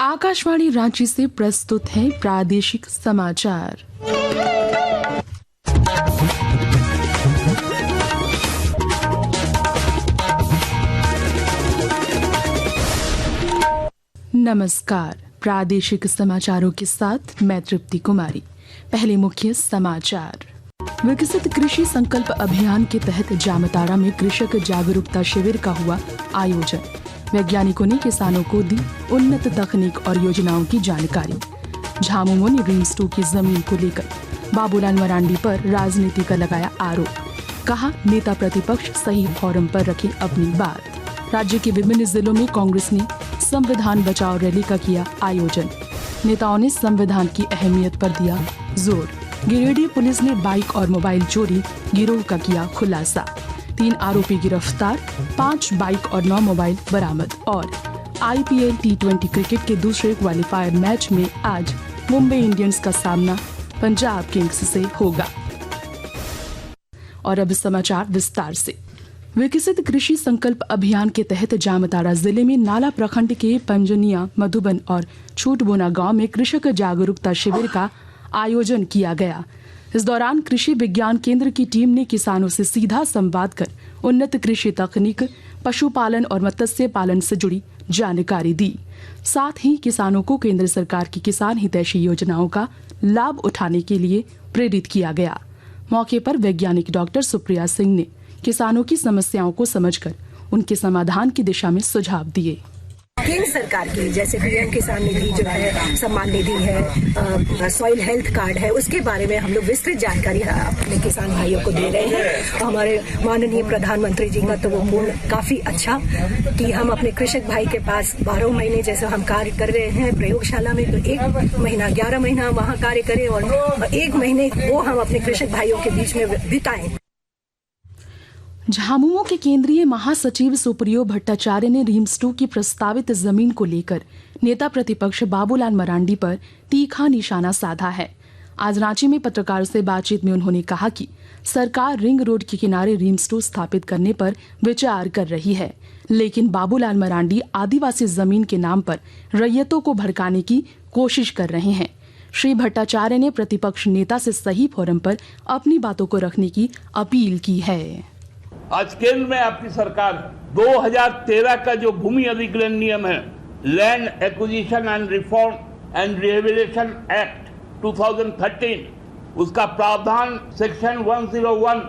आकाशवाणी रांची से प्रस्तुत है प्रादेशिक समाचार। नमस्कार, प्रादेशिक समाचारों के साथ मैं तृप्ति कुमारी। पहले मुख्य समाचार। विकसित कृषि संकल्प अभियान के तहत जामताड़ा में कृषक जागरूकता शिविर का हुआ आयोजन। वैज्ञानिकों ने किसानों को दी उन्नत तकनीक और योजनाओं की जानकारी। झामुमो ने ड्रीम्स 2 की जमीन को लेकर बाबूलाल मरांडी पर राजनीति का लगाया आरोप। कहा, नेता प्रतिपक्ष सही फोरम पर रखें अपनी बात। राज्य के विभिन्न जिलों में कांग्रेस ने संविधान बचाओ रैली का किया आयोजन। नेताओं ने संविधान की अहमियत पर दिया जोर। गिरिडीह पुलिस ने बाइक और मोबाइल चोरी गिरोह का किया खुलासा। 3 आरोपी गिरफ्तार, 5 बाइक और 9 मोबाइल बरामद। और IPL T20 क्रिकेट के दूसरे क्वालिफायर मैच में आज मुंबई इंडियंस का सामना पंजाब किंग्स से होगा। और अब समाचार विस्तार से। विकसित कृषि संकल्प अभियान के तहत जामताड़ा जिले में नाला प्रखंड के पंजनिया, मधुबन और छूटबोना गांव में कृषक जागरूकता शिविर का आयोजन किया गया। इस दौरान कृषि विज्ञान केंद्र की टीम ने किसानों से सीधा संवाद कर उन्नत कृषि तकनीक, पशुपालन और मत्स्य पालन से जुड़ी जानकारी दी। साथ ही किसानों को केंद्र सरकार की किसान हितैषी योजनाओं का लाभ उठाने के लिए प्रेरित किया गया। मौके पर वैज्ञानिक डॉक्टर सुप्रिया सिंह ने किसानों की समस्याओं को समझकर उनके समाधान की दिशा में सुझाव दिए। केंद्र सरकार की जैसे PM किसान निधि जो है, सम्मान निधि है, सॉइल हेल्थ कार्ड है, उसके बारे में हम लोग विस्तृत जानकारी अपने किसान भाइयों को दे रहे हैं। हमारे माननीय प्रधानमंत्री जी का तो वो पूर्ण काफी अच्छा कि हम अपने कृषक भाई के पास 12 महीने जैसे हम कार्य कर रहे हैं प्रयोगशाला में, तो 1 महीना 11 महीना वहाँ कार्य करें और 1 महीने वो हम अपने कृषक भाइयों के बीच में बिताएं। झामुमो के केंद्रीय महासचिव सुप्रियो भट्टाचार्य ने ड्रीम्स 2 की प्रस्तावित जमीन को लेकर नेता प्रतिपक्ष बाबूलाल मरांडी पर तीखा निशाना साधा है। आज रांची में पत्रकारों से बातचीत में उन्होंने कहा कि सरकार रिंग रोड के किनारे ड्रीम्स 2 स्थापित करने पर विचार कर रही है, लेकिन बाबूलाल मरांडी आदिवासी जमीन के नाम पर रैयतों को भड़काने की कोशिश कर रहे हैं। श्री भट्टाचार्य ने प्रतिपक्ष नेता से सही फोरम पर अपनी बातों को रखने की अपील की है। आज केंद्र में आपकी सरकार 2013 का जो भूमि अधिग्रहण नियम है, land acquisition and reform and rehabilitation act 2013, उसका प्रावधान सेक्शन 101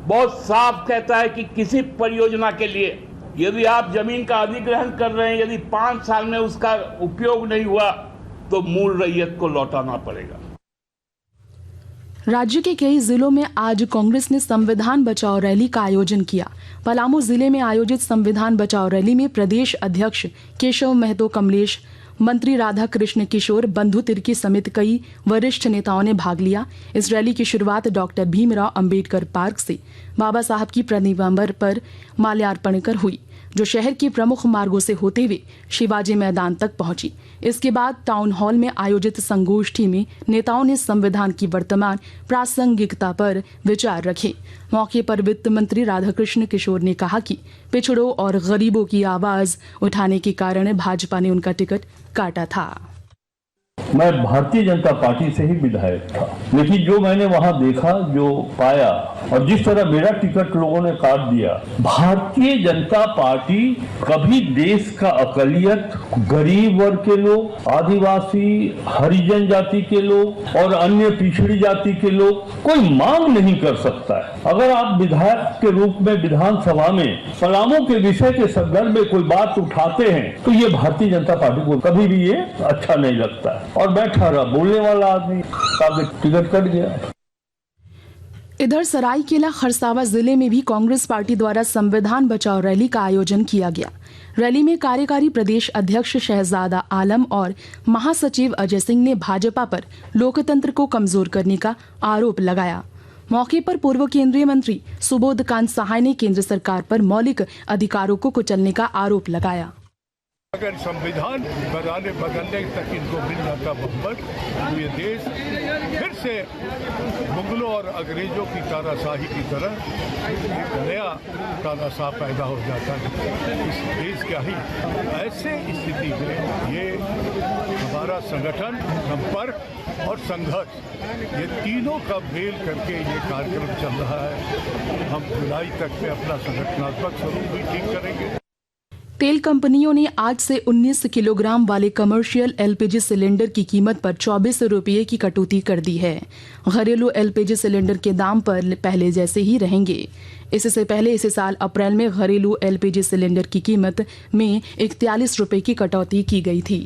बहुत साफ कहता है कि किसी परियोजना के लिए यदि आप जमीन का अधिग्रहण कर रहे हैं, यदि 5 साल में उसका उपयोग नहीं हुआ तो मूल रैयत को लौटाना पड़ेगा। राज्य के कई जिलों में आज कांग्रेस ने संविधान बचाओ रैली का आयोजन किया। पलामू जिले में आयोजित संविधान बचाओ रैली में प्रदेश अध्यक्ष केशव महतो कमलेश, मंत्री राधा कृष्ण किशोर, बंधु तिर्की समेत कई वरिष्ठ नेताओं ने भाग लिया। इस रैली की शुरुआत डॉक्टर भीमराव अंबेडकर पार्क से बाबा साहब की प्रतिमा पर माल्यार्पण कर हुई, जो शहर के प्रमुख मार्गों से होते हुए शिवाजी मैदान तक पहुंची। इसके बाद टाउन हॉल में आयोजित संगोष्ठी में नेताओं ने संविधान की वर्तमान प्रासंगिकता पर विचार रखे। मौके पर वित्त मंत्री राधाकृष्ण किशोर ने कहा कि पिछड़ों और गरीबों की आवाज उठाने के कारण भाजपा ने उनका टिकट काटा था। मैं भारतीय जनता पार्टी से ही विधायक था, लेकिन जो मैंने वहां देखा, जो पाया और जिस तरह मेरा टिकट लोगों ने काट दिया, भारतीय जनता पार्टी कभी देश का अकलियत, गरीब वर्ग के लोग, आदिवासी, हरिजन जाति के लोग और अन्य पिछड़ी जाति के लोग कोई मांग नहीं कर सकता है। अगर आप विधायक के रूप में विधानसभा में पलामू के विषय के संदर्भ में कोई बात उठाते हैं तो ये भारतीय जनता पार्टी को कभी भी ये अच्छा नहीं लगता है। और बैठा रहा बोलने वाला आदमी, टिकट कट गया। इधर सरायकेला खरसावा जिले में भी कांग्रेस पार्टी द्वारा संविधान बचाओ रैली का आयोजन किया गया। रैली में कार्यकारी प्रदेश अध्यक्ष शहजादा आलम और महासचिव अजय सिंह ने भाजपा पर लोकतंत्र को कमजोर करने का आरोप लगाया। मौके पर पूर्व केंद्रीय मंत्री सुबोध कांत सहाय ने केंद्र सरकार पर मौलिक अधिकारों को कुचलने का आरोप लगाया। अगर संविधान बदलने तक इनको मिल जाता बहुमत तो ये देश फिर से मुगलों और अंग्रेजों की तानाशाही की तरह एक नया तानाशाह पैदा हो जाता है। इस देश का ही ऐसे स्थिति में ये हमारा संगठन, संपर्क और संघर्ष, ये तीनों का मेल करके ये कार्यक्रम चल रहा है। हम जुलाई तक में अपना संगठनात्मक स्वरूप भी ठीक करेंगे। तेल कंपनियों ने आज से 19 किलोग्राम वाले कमर्शियल एलपीजी सिलेंडर की कीमत पर 24 रुपये की कटौती कर दी है। घरेलू एलपीजी सिलेंडर के दाम पर पहले जैसे ही रहेंगे। इससे पहले इस साल अप्रैल में घरेलू एलपीजी सिलेंडर की कीमत में 41 रुपये की कटौती की गई थी।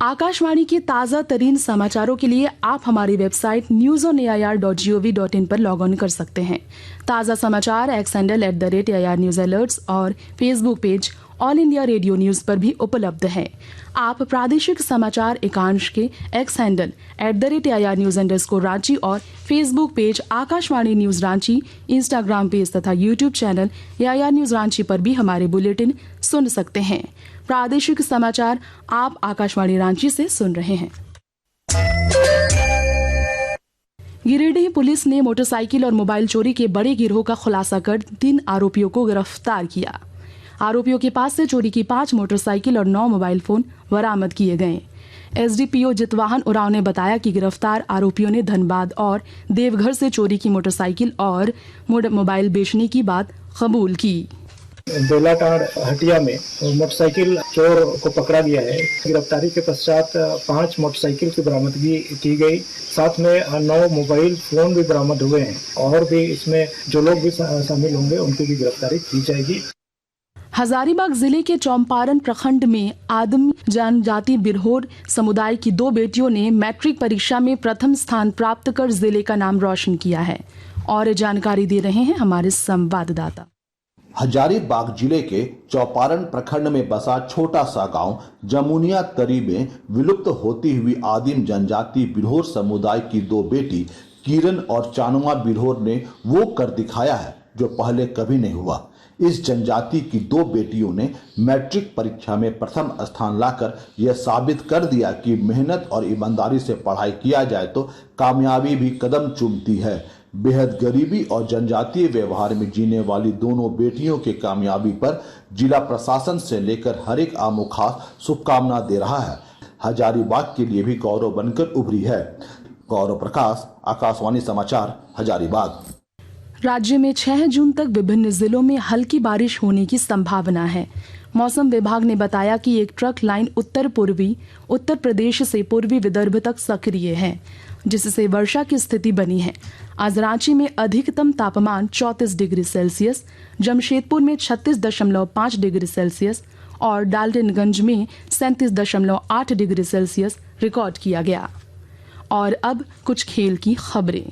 आकाशवाणी के ताज़ा तरीन समाचारों के लिए आप हमारी वेबसाइट newsonair.gov.in पर लॉग ऑन कर सकते हैं। ताज़ा समाचार X handle @AIR news alerts और Facebook page all India radio news पर भी उपलब्ध है। आप प्रादेशिक समाचार एकांश के एक्स हैंडल @AIR न्यूज _रांची और Facebook page Akashvani news Ranchi, Instagram page तथा YouTube channel AIR news Ranchi पर भी हमारे बुलेटिन सुन सकते हैं। प्रादेशिक समाचार आप आकाशवाणी रांची से सुन रहे हैं। गिरिडीह पुलिस ने मोटरसाइकिल और मोबाइल चोरी के बड़े गिरोह का खुलासा कर 3 आरोपियों को गिरफ्तार किया। आरोपियों के पास से चोरी की 5 मोटरसाइकिल और 9 मोबाइल फोन बरामद किए गए। एसडीपीओ जितवाहन उरांव ने बताया कि गिरफ्तार आरोपियों ने धनबाद और देवघर से चोरी की मोटरसाइकिल और मोबाइल बेचने की बात कबूल की। बेलाटांड हटिया में मोटरसाइकिल चोर को पकड़ा गया है। गिरफ्तारी के पश्चात 5 मोटरसाइकिल की बरामदगी की गई, साथ में 9 मोबाइल फोन भी बरामद हुए हैं और भी इसमें जो लोग भी शामिल होंगे उनकी भी गिरफ्तारी की जाएगी। हजारीबाग जिले के चौपारण प्रखंड में आदिम जनजाति बिरहोर समुदाय की 2 बेटियों ने मैट्रिक परीक्षा में प्रथम स्थान प्राप्त कर जिले का नाम रोशन किया है। और जानकारी दे रहे हैं हमारे संवाददाता। हजारीबाग जिले के चौपारण प्रखंड में बसा छोटा सा गांव जमुनिया तरी में विलुप्त होती हुई आदिम जनजाति बिरहोर समुदाय की 2 बेटी किरण और चानुआ बिरहोर ने वो कर दिखाया है जो पहले कभी नहीं हुआ। इस जनजाति की 2 बेटियों ने मैट्रिक परीक्षा में प्रथम स्थान लाकर यह साबित कर दिया कि मेहनत और ईमानदारी से पढ़ाई किया जाए तो कामयाबी भी कदम चूमती है। बेहद गरीबी और जनजातीय व्यवहार में जीने वाली दोनों बेटियों के कामयाबी पर जिला प्रशासन से लेकर हर एक आमो खास शुभकामना दे रहा है। हजारीबाग के लिए भी गौरव बनकर उभरी है। गौरव प्रकाश, आकाशवाणी समाचार, हजारीबाग। राज्य में 6 जून तक विभिन्न जिलों में हल्की बारिश होने की संभावना है। मौसम विभाग ने बताया कि एक ट्रक लाइन उत्तर पूर्वी उत्तर प्रदेश से पूर्वी विदर्भ तक सक्रिय है, जिससे वर्षा की स्थिति बनी है। आज रांची में अधिकतम तापमान 34 डिग्री सेल्सियस, जमशेदपुर में 36.5 डिग्री सेल्सियस और डाल्टनगंज में 37.8 डिग्री सेल्सियस रिकॉर्ड किया गया। और अब कुछ खेल की खबरें।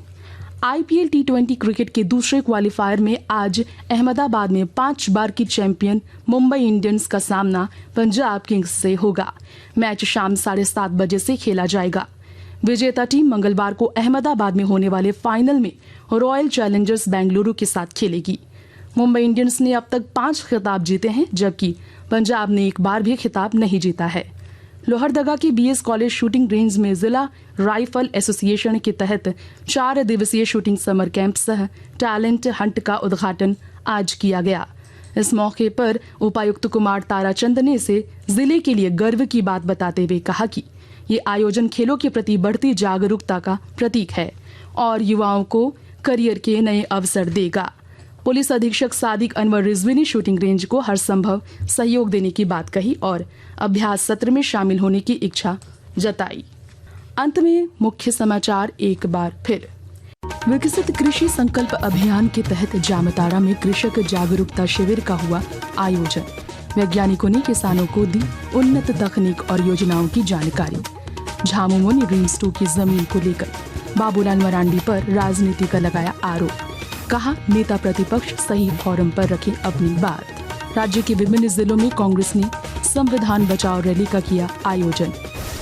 IPL T20 क्रिकेट के दूसरे क्वालिफायर में आज अहमदाबाद में 5 बार की चैंपियन मुंबई इंडियंस का सामना पंजाब किंग्स से होगा। मैच शाम 7:30 बजे से खेला जाएगा। विजेता टीम मंगलवार को अहमदाबाद में होने वाले फाइनल में रॉयल चैलेंजर्स बेंगलुरु के साथ खेलेगी। मुंबई इंडियंस ने अब तक 5 खिताब जीते हैं, जबकि पंजाब ने एक बार भी खिताब नहीं जीता है। लोहरदगा के BS कॉलेज शूटिंग रेंज में जिला राइफल एसोसिएशन के तहत 4 दिवसीय शूटिंग समर कैंप सह टैलेंट हंट का उद्घाटन आज किया गया। इस मौके पर उपायुक्त कुमार ताराचंद ने इसे जिले के लिए गर्व की बात बताते हुए कहा कि ये आयोजन खेलों के प्रति बढ़ती जागरूकता का प्रतीक है और युवाओं को करियर के नए अवसर देगा। पुलिस अधीक्षक सादिक अनवर रिजवी ने शूटिंग रेंज को हर संभव सहयोग देने की बात कही और अभ्यास सत्र में शामिल होने की इच्छा जताई। अंत में मुख्य समाचार एक बार फिर। विकसित कृषि संकल्प अभियान के तहत जामताड़ा में कृषक जागरूकता शिविर का हुआ आयोजन। वैज्ञानिकों ने किसानों को दी उन्नत तकनीक और योजनाओं की जानकारी। झामुमो ने ड्रीम्स 2 की जमीन को लेकर बाबूलाल मरांडी पर राजनीति का लगाया आरोप। कहा, नेता प्रतिपक्ष सही फोरम पर रखे अपनी बात। राज्य के विभिन्न जिलों में कांग्रेस ने संविधान बचाओ रैली का किया आयोजन।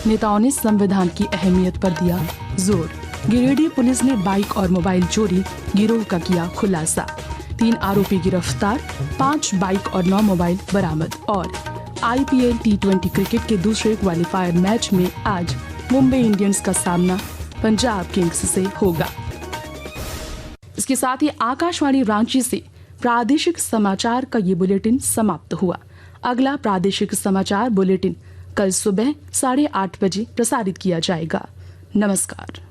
नेताओं ने संविधान की अहमियत पर दिया जोर। गिरिडीह पुलिस ने बाइक और मोबाइल चोरी गिरोह का किया खुलासा। 3 आरोपी गिरफ्तार, 5 बाइक और 9 मोबाइल बरामद। और IPL T20 क्रिकेट के दूसरे क्वालिफायर मैच में आज मुंबई इंडियंस का सामना पंजाब किंग्स से होगा। इसके साथ ही आकाशवाणी रांची से प्रादेशिक समाचार का ये बुलेटिन समाप्त हुआ। अगला प्रादेशिक समाचार बुलेटिन कल सुबह 8:30 बजे प्रसारित किया जाएगा। नमस्कार।